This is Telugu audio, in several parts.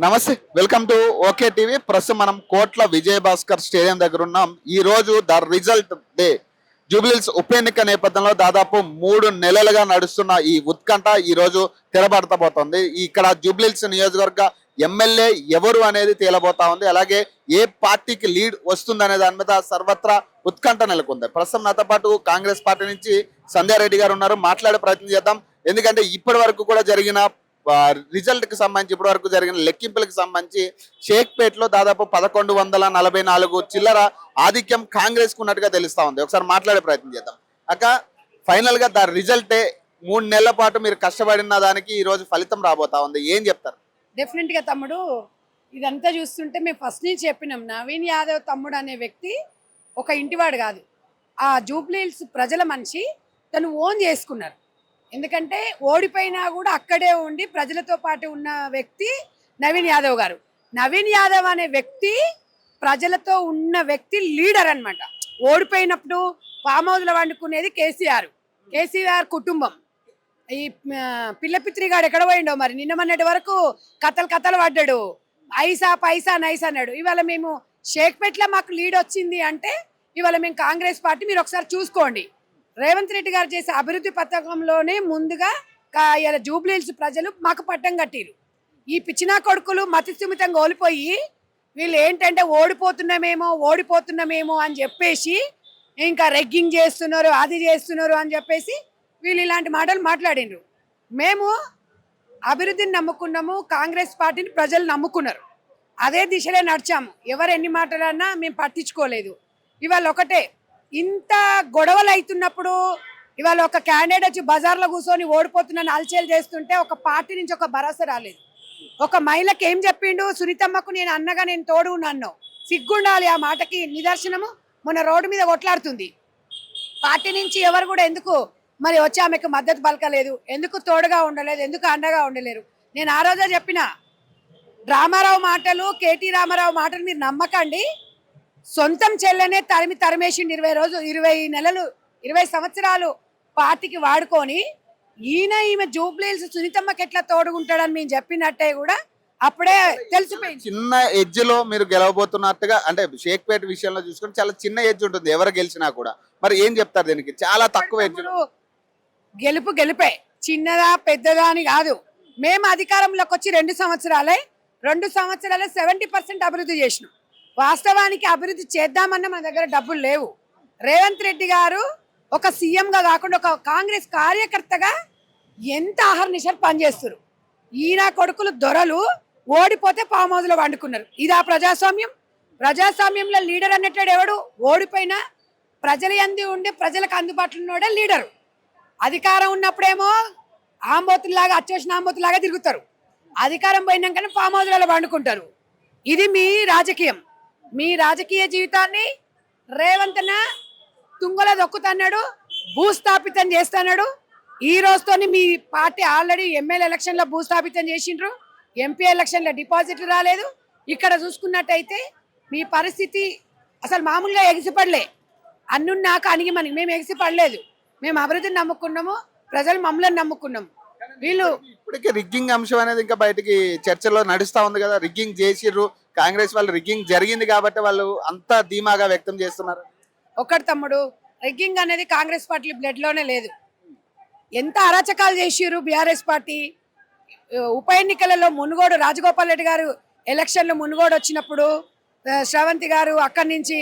నమస్తే, వెల్కమ్ టు ఓకే టీవీ. ప్రస్తుతం మనం కోట్ల విజయభాస్కర్ స్టేడియం దగ్గర ఉన్నాం. ఈ రోజు ద రిజల్ట్ డే జూబ్లీహిల్స్ ఉప ఎన్నిక నేపథ్యంలో దాదాపు 3 నెలలుగా నడుస్తున్న ఈ ఉత్కంఠ ఈ రోజు తెరబడతబోతోంది. ఇక్కడ జూబ్లీహిల్స్ నియోజకవర్గ ఎమ్మెల్యే ఎవరు అనేది తేలబోతా ఉంది. అలాగే ఏ పార్టీకి లీడ్ వస్తుందనే దాని మీద సర్వత్రా ఉత్కంఠ నెలకొంది. ప్రస్తుతం నాతో పాటు కాంగ్రెస్ పార్టీ నుంచి సంధ్యారెడ్డి గారు ఉన్నారు. మాట్లాడే ప్రయత్నం చేద్దాం. ఎందుకంటే ఇప్పటి వరకు కూడా జరిగిన రిజల్ట్ కి సంబంధించి ఇప్పటి వరకు జరిగిన లెక్కింపులకు సంబంధించి షేక్పేటలో దాదాపు 1144 చిల్లర ఆధిక్యం కాంగ్రెస్ కు ఉన్నట్టుగా తెలుస్తా ఉంది. ఒకసారి మాట్లాడే ప్రయత్నం చేద్దాం. అక్క, ఫైనల్ గా ద రిజల్టే 3 నెలల పాటు మీరు కష్టపడిన దానికి ఈ రోజు ఫలితం రాబోతా ఉంది. ఏం చెప్తారు? డెఫినెట్ గా తమ్ముడు, ఇదంతా చూస్తుంటే మేము ఫస్ట్ నుంచి చెప్పినాం, నవీన్ యాదవ్ తమ్ముడు అనే వ్యక్తి ఒక ఇంటివాడు కాదు, ఆ జూబ్లీహిల్స్ ప్రజల మనిషి. తను ఓన్ చేసుకున్నారు. ఎందుకంటే ఓడిపోయినా కూడా అక్కడే ఉండి ప్రజలతో పాటు ఉన్న వ్యక్తి నవీన్ యాదవ్ గారు. నవీన్ యాదవ్ అనే వ్యక్తి ప్రజలతో ఉన్న వ్యక్తి, లీడర్ అన్నమాట. ఓడిపోయినప్పుడు ఫామ్ హౌస్లో వండుకునేది కేసీఆర్ కుటుంబం. ఈ పిల్లపిత్రిగాడు ఎక్కడ పోయిండో మరి, నిన్న మొన్నటి వరకు కథలు పడ్డాడు, ఐసా పైసా నైస్ అన్నాడు. ఇవాళ మేము షేక్పేట్లో మాకు లీడ్ వచ్చింది అంటే ఇవాళ మేము కాంగ్రెస్ పార్టీ, మీరు ఒకసారి చూసుకోండి. రేవంత్ రెడ్డి గారు చేసే అభివృద్ధి పథకంలోనే ముందుగా ఇలా జూబ్లీహిల్స్ ప్రజలు మాకు పట్టం కట్టిరు. ఈ పిచ్చినా కొడుకులు మతిస్థిమితంగా ఓడిపోయి వీళ్ళు ఏంటంటే ఓడిపోతున్నామేమో అని చెప్పేసి ఇంకా రెగ్గింగ్ చేస్తున్నారు, అది చేస్తున్నారు అని చెప్పేసి వీళ్ళు ఇలాంటి మాటలు మాట్లాడినరు. మేము అభివృద్ధిని నమ్ముకున్నాము, కాంగ్రెస్ పార్టీని ప్రజలు నమ్ముకున్నారు. అదే దిశలో నడిచాము. ఎవరు ఎన్ని మాటలన్నా మేము పట్టించుకోలేదు. ఇవాళ ఒకటే, ఇంత గొడవలు అవుతున్నప్పుడు ఇవాళ ఒక క్యాండిడేట్ వచ్చి బజార్లో కూర్చొని ఓడిపోతున్నాను అల్చేలు చేస్తుంటే ఒక పార్టీ నుంచి ఒక భరోసా రాలేదు. ఒక మహిళకి ఏం చెప్పిండు, సునీతమ్మకు నేను అన్నగా నేను తోడు ఉన్నాను, సిగ్గుండాలి. ఆ మాటకి నిదర్శనము మొన్న రోడ్డు మీద కొట్లాడుతుంది. పార్టీ నుంచి ఎవరు కూడా ఎందుకు మరి వచ్చి ఆమెకు మద్దతు పలకలేదు, ఎందుకు తోడుగా ఉండలేదు, ఎందుకు అండగా ఉండలేరు. నేను ఆ రోజే చెప్పిన, రామారావు మాటలు, కేటీ రామారావు మాటలు మీరు నమ్మకండి. సొంతం చెల్లెనే తరిమేసిండు 20 నెలలు 20 సంవత్సరాలు పార్టీకి వాడుకొని. ఈమె జూబ్లీహిల్స్ సునీతమ్మకి ఎట్లా తోడుకుంటాడని మేము చెప్పినట్టే కూడా అప్పుడే తెలిసిపోయింది. చిన్న ఎడ్జ్ లో మీరు గెలవబోతున్నట్టుగా, అంటే షేక్పేట విషయంలో చూసుకుంటే చాలా చిన్న ఎడ్జ్ ఉంటుంది ఎవరు గెలిచినా కూడా. మరి ఏం చెప్తారు దీనికి? చాలా తక్కువ ఎడ్జ్. గెలిపే చిన్నదా పెద్దదా అని కాదు. మేము అధికారంలోకి వచ్చి 2 సంవత్సరాలే 70% అభివృద్ధి చేసినాం. వాస్తవానికి అభివృద్ధి చేద్దామన్న మన దగ్గర డబ్బులు లేవు. రేవంత్ రెడ్డి గారు ఒక సీఎంగా కాకుండా ఒక కాంగ్రెస్ కార్యకర్తగా ఎంత ఆహర్నిశలు పనిచేస్తారు. ఈయన కొడుకులు దొరలు ఓడిపోతే ఫామ్ హౌస్లో వండుకున్నారు. ఇదా ప్రజాస్వామ్యం? ప్రజాస్వామ్యంలో లీడర్ అన్నట్టు ఎవడు? ఓడిపోయినా ప్రజల యందు ఉండి ప్రజలకు అందుబాటులో ఉన్నోడే లీడరు. అధికారం ఉన్నప్పుడేమో ఆంబోతులాగా, అచ్చోసిన ఆంబోతులాగా తిరుగుతారు. అధికారం పోయినాకనే ఫామ్ హౌస్లలో వండుకుంటారు. ఇది మీ రాజకీయం. మీ రాజకీయ జీవితాన్ని రేవంత్ తుంగలో దొక్కుతున్నాడు, భూస్థాపితం చేస్తున్నాడు. ఈ రోజుతోని మీ పార్టీ ఆల్రెడీ ఎమ్మెల్యే ఎలక్షన్లో భూస్థాపితం చేసిండ్రు, ఎంపీ ఎలక్షన్లో డిపాజిట్లు రాలేదు. ఇక్కడ చూసుకున్నట్టయితే మీ పరిస్థితి అసలు మామూలుగా ఎగిసిపడలే. అన్నున్నాక అనిగి మనకి మేము ఎగిసిపడలేదు. మేము అభివృద్ధిని నమ్ముకున్నాము, ప్రజలు మమ్మల్ని నమ్ముకున్నాము. వీళ్ళు ఇప్పటికే రిగ్గింగ్ అంశం అనేది ఇంకా బయటికి చర్చలో నడుస్తా ఉంది కదా. రిగ్గింగ్ చేసిర్రు, కాంగ్రెస్ వాళ్ళు రిగ్గింగ్ జరిగింది కాబట్టి వాళ్ళు అంతా ధీమాగా వ్యక్తం చేస్తున్నారు. ఒకటి తమ్ముడు, రిగ్గింగ్ అనేది కాంగ్రెస్ పార్టీ బ్లడ్ లోనే లేదు. ఎంత అరాచకాలు చేసిర్రు బీఆర్ఎస్ పార్టీ. ఉప ఎన్నికలలో మునుగోడు రాజగోపాల్ రెడ్డి గారు ఎలక్షన్లో మునుగోడు వచ్చినప్పుడు శ్రవంతి గారు, అక్కడి నుంచి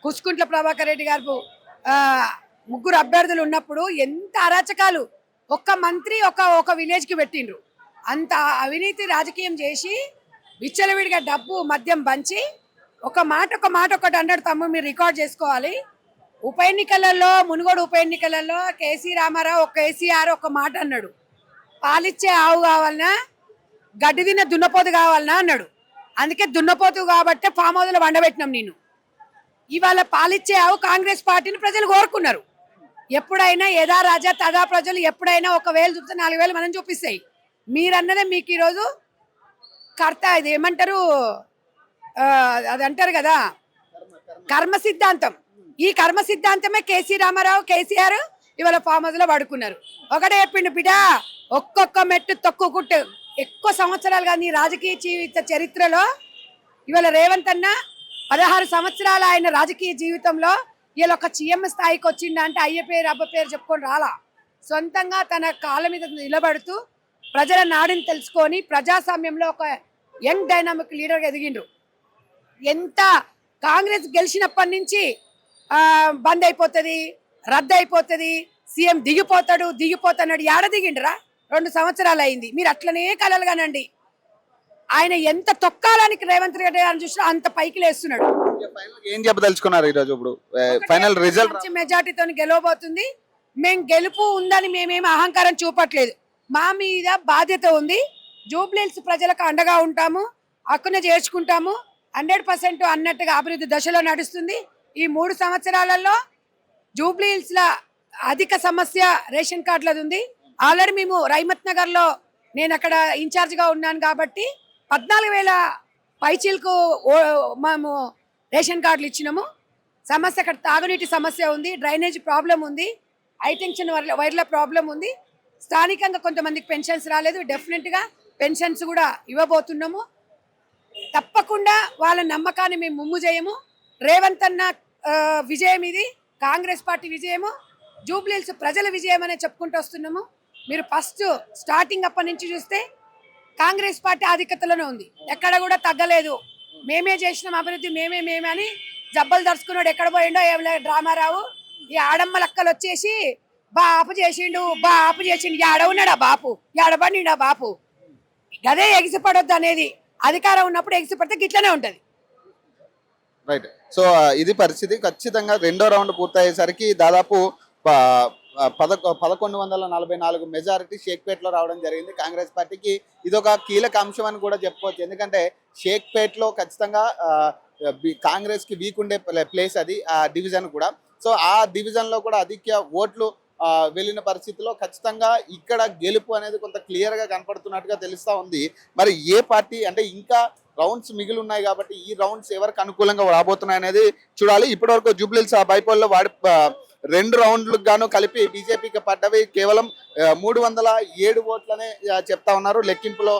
కుసుకుంట్ల ప్రభాకర్ రెడ్డి గారు, 3 అభ్యర్థులు ఉన్నప్పుడు ఎంత అరాచకాలు. ఒక్క మంత్రి ఒక విలేజ్కి పెట్టిండ్రు. అంత అవినీతి రాజకీయం చేసి విచ్చలవిడిగా డబ్బు మద్యం పంచి ఒక మాట ఒకటి అన్నాడు. తమ్ముడు మీరు రికార్డ్ చేసుకోవాలి. మునుగోడు ఉప ఎన్నికలలో కేసీ రామారావు, కేసీఆర్ ఒక మాట అన్నాడు, పాలిచ్చే ఆవు కావాలన్నా, గడ్డి తిన్న దున్నపోతు కావాలన్నా అన్నాడు. అందుకే దున్నపోతు కాబట్టే ఫామ్ హౌస్లో వండబెట్టినాం నేను. ఇవాళ పాలిచ్చే ఆవు కాంగ్రెస్ పార్టీని ప్రజలు కోరుకున్నారు. ఎప్పుడైనా యథా రాజా తదా ప్రజలు, ఎప్పుడైనా 1,000 చూపిస్తే 4,000 మనం చూపిస్తాయి. మీరన్నదే మీకు ఈరోజు ఇది ఏమంటారు, అది అంటారు కదా, కర్మ సిద్ధాంతం. ఈ కర్మ సిద్ధాంతమే కేసీ రామారావు, కేసీఆర్ ఇవాళ ఫామ్ హౌస్లో పడుకున్నారు. ఒకటే చెప్పిండు, బిడ్డ ఒక్కొక్క మెట్టు తొక్కుకుంటూ ఎక్కువ సంవత్సరాలుగా నీ రాజకీయ జీవిత చరిత్రలో ఇవాళ రేవంత్ అన్న 16 సంవత్సరాల ఆయన రాజకీయ జీవితంలో ఇలా ఒక సీఎం స్థాయికి వచ్చిండ అంటే అయ్య పేరు అబ్బ పేరు చెప్పుకొని రాలా. సొంతంగా తన కాళ్ళ మీద నిలబడుతూ ప్రజల నాడిని తెలుసుకొని ప్రజాస్వామ్యంలో ఒక యంగ్ డైనామిక్ లీడర్గా ఎదిగిండ్రు. ఎంత కాంగ్రెస్ గెలిచినప్పటి నుంచి బంద్ అయిపోతుంది, రద్దు అయిపోతుంది, సీఎం దిగిపోతాడు ఏడ దిగిండ్రా? 2 సంవత్సరాలు అయింది. మీరు అట్లనే కలలుగానండి. ఆయన ఎంత తొక్కాలని రేవంత్ రెడ్డి గారిని చూసినా అంత పైకి లేస్తున్నాడు. ఏం చెప్పదలుచుకున్నారు ఈ రోజు? ఇప్పుడు ఫైనల్ రిజల్ట్ మంచి మెజార్టీతో గెలవబోతుంది. మేము గెలుపు ఉందని మేమేమి అహంకారం చూపట్లేదు. మా మీద బాధ్యత ఉంది. జూబ్లీహిల్స్ ప్రజలకు అండగా ఉంటాము, హక్కున చేర్చుకుంటాము. 100% అన్నట్టుగా అభివృద్ధి దశలో నడుస్తుంది. ఈ 3 సంవత్సరాలలో జూబ్లీహిల్స్ ల అధిక సమస్య రేషన్ కార్డులది ఉంది. ఆల్రెడీ మేము రైమత్ నగర్ లో నేను అక్కడ ఇన్ఛార్జ్ గా ఉన్నాను కాబట్టి 14,000 పైచీలకు మేము రేషన్ కార్డులు ఇచ్చినాము. సమస్య అక్కడ తాగునీటి సమస్య ఉంది, డ్రైనేజ్ ప్రాబ్లం ఉంది, హైటెన్షన్ వైర్ల ప్రాబ్లం ఉంది. స్థానికంగా కొంతమందికి పెన్షన్స్ రాలేదు. డెఫినెట్గా పెన్షన్స్ కూడా ఇవ్వబోతున్నాము. తప్పకుండా వాళ్ళ నమ్మకాన్ని మేము ముమ్ము చేయము. రేవంత్ అన్న విజయం ఇది, కాంగ్రెస్ పార్టీ విజయము, జూబ్లీహిల్స్ ప్రజల విజయం అనే చెప్పుకుంటూ వస్తున్నాము. మీరు ఫస్ట్ స్టార్టింగ్ అప్పటి నుంచి చూస్తే కాంగ్రెస్ పార్టీ ఆధిక్యతలోనే ఉంది, ఎక్కడ కూడా తగ్గలేదు. మేమే చేసినాం అభివృద్ధి, మేమే అని జబ్బలు దరుచుకున్నాడు. ఎక్కడ పోయిండో ఏం లేదు డ్రామారావు. ఈ ఆడమ్మ లక్కలు వచ్చేసి బాపు చేసిండు ఆడవున్నాడా బాపు, ఆడబడినా బాపు. గదే ఎగిసిపడొద్దు అనేది. అధికారం ఉన్నప్పుడు ఎగిసిపడితే గిట్లనే ఉంటది. రైట్. సో ఇది పరిస్థితి. ఖచ్చితంగా రెండో రౌండ్ పూర్తయ్యేసరికి దాదాపు 1144 మెజారిటీ షేక్పేట్లో రావడం జరిగింది కాంగ్రెస్ పార్టీకి. ఇదొక కీలక అంశం అని కూడా చెప్పుకోవచ్చు. ఎందుకంటే షేక్పేట్లో ఖచ్చితంగా కాంగ్రెస్కి వీక్ ఉండే ప్లేస్ అది, ఆ డివిజన్ కూడా. సో ఆ డివిజన్లో కూడా అధిక ఓట్లు వెళ్ళిన పరిస్థితిలో ఖచ్చితంగా ఇక్కడ గెలుపు అనేది కొంత క్లియర్గా కనపడుతున్నట్టుగా తెలుస్తూ ఉంది. మరి ఏ పార్టీ అంటే ఇంకా రౌండ్స్ మిగిలి ఉన్నాయి కాబట్టి ఈ రౌండ్స్ ఎవరికి అనుకూలంగా రాబోతున్నాయి అనేది చూడాలి. ఇప్పటివరకు జూబ్లీహిల్స్ బైపోల్లో 2 రౌండ్లకు గాను కలిపి బీజేపీకి పడ్డవి కేవలం 307 ఓట్లనే చెప్తా ఉన్నారు లెక్కింపులో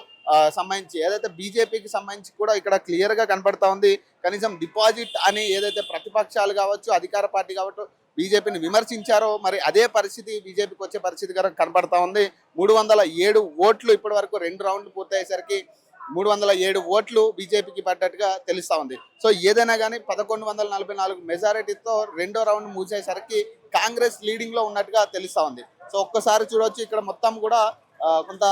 సంబంధించి. ఏదైతే బీజేపీకి సంబంధించి కూడా ఇక్కడ క్లియర్గా కనపడతా ఉంది. కనీసం డిపాజిట్ అని ఏదైతే ప్రతిపక్షాలు కావచ్చు, అధికార పార్టీ కావచ్చు బీజేపీని విమర్శించారో మరి అదే పరిస్థితి బీజేపీకి వచ్చే పరిస్థితి కనపడతా ఉంది. 307 ఓట్లు ఇప్పటి వరకు 2 రౌండ్లు పూర్తయ్యేసరికి 307 ఓట్లు బీజేపీకి పడ్డట్టుగా తెలుస్తా ఉంది. సో ఏదైనా కానీ 1144 మెజారిటీతో రెండో రౌండ్ మూసేసరికి కాంగ్రెస్ లీడింగ్ లో ఉన్నట్టుగా తెలుస్తా ఉంది. సో ఒక్కసారి చూడవచ్చు ఇక్కడ మొత్తం కూడా కొంత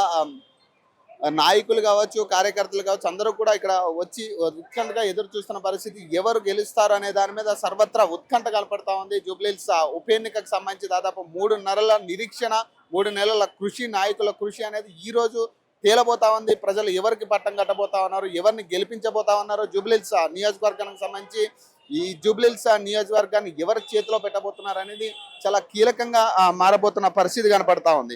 నాయకులు కావచ్చు, కార్యకర్తలు కావచ్చు, అందరూ కూడా ఇక్కడ వచ్చి ఉత్కంఠగా ఎదురు చూస్తున్న పరిస్థితి. ఎవరు గెలుస్తారు అనే దాని మీద సర్వత్రా ఉత్కంఠ కనపడతా ఉంది. జూబ్లీహిల్స్ ఉప ఎన్నికకు సంబంధించి దాదాపు 3 నెలల నిరీక్షణ, 3 నెలల కృషి, నాయకుల కృషి అనేది ఈ రోజు తేలబోతా ఉంది. ప్రజలు ఎవరికి పట్టం కట్టబోతా ఉన్నారు, ఎవరిని గెలిపించబోతా ఉన్నారు, జూబ్లీహిల్స్ నియోజకవర్గానికి సంబంధించి ఈ జూబ్లీహిల్స్ నియోజకవర్గాన్ని ఎవరి చేతిలో పెట్టబోతున్నారు అనేది చాలా కీలకంగా మారబోతున్న పరిస్థితి కనపడతా ఉంది.